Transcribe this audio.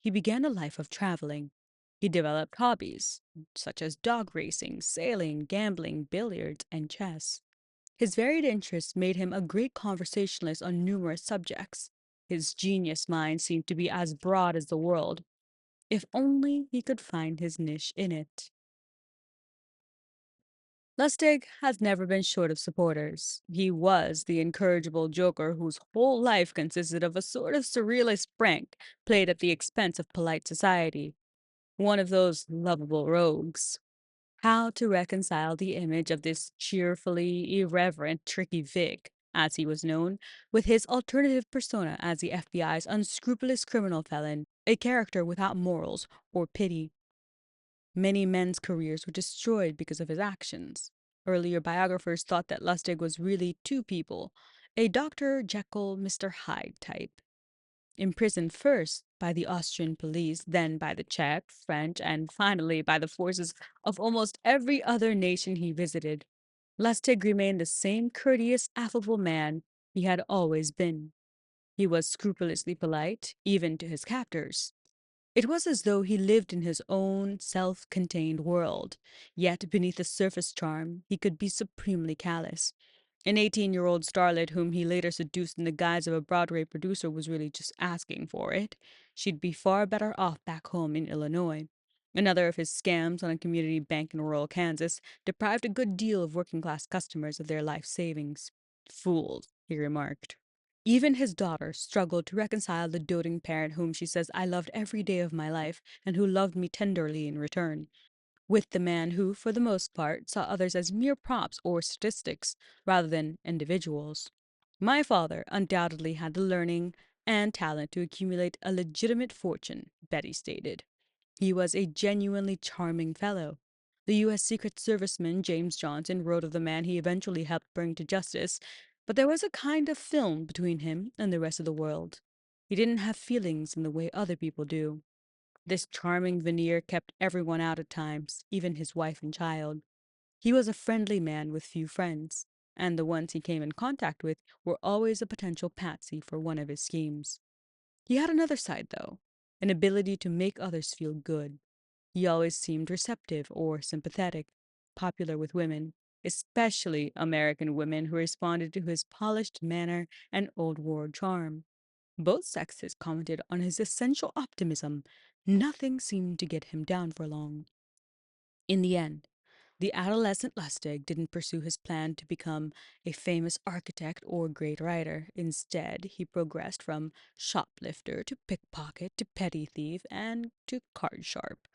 he began a life of traveling. He developed hobbies such as dog racing, sailing, gambling, billiards, and chess. His varied interests made him a great conversationalist on numerous subjects. His genius mind seemed to be as broad as the world, if only he could find his niche in it. Lustig has never been short of supporters. He was the incorrigible joker whose whole life consisted of a sort of surrealist prank played at the expense of polite society. One of those lovable rogues. How to reconcile the image of this cheerfully irreverent Tricky Vic, as he was known, with his alternative persona as the FBI's unscrupulous criminal felon, a character without morals or pity. Many men's careers were destroyed because of his actions. Earlier biographers thought that Lustig was really two people, a Dr. Jekyll, Mr. Hyde type. Imprisoned first by the Austrian police, then by the Czech, French, and finally by the forces of almost every other nation he visited, Lustig remained the same courteous, affable man he had always been. He was scrupulously polite, even to his captors. It was as though he lived in his own self contained world, yet beneath the surface charm he could be supremely callous. An 18-year-old starlet whom he later seduced in the guise of a Broadway producer was really just asking for it. She'd be far better off back home in Illinois. Another of his scams on a community bank in rural Kansas deprived a good deal of working class customers of their life savings. Fools, he remarked. Even his daughter struggled to reconcile the doting parent whom she says I loved every day of my life and who loved me tenderly in return, with the man who, for the most part, saw others as mere props or statistics rather than individuals. My father undoubtedly had the learning and talent to accumulate a legitimate fortune, Betty stated. He was a genuinely charming fellow. The U.S. Secret Serviceman James Johnson wrote of the man he eventually helped bring to justice, but there was a kind of film between him and the rest of the world. He didn't have feelings in the way other people do. This charming veneer kept everyone out at times, even his wife and child. He was a friendly man with few friends, and the ones he came in contact with were always a potential patsy for one of his schemes. He had another side, though, an ability to make others feel good. He always seemed receptive or sympathetic, popular with women, especially American women who responded to his polished manner and old world charm. Both sexes commented on his essential optimism. Nothing seemed to get him down for long. In the end, the adolescent Lustig didn't pursue his plan to become a famous architect or great writer. Instead, he progressed from shoplifter to pickpocket to petty thief and to card sharp.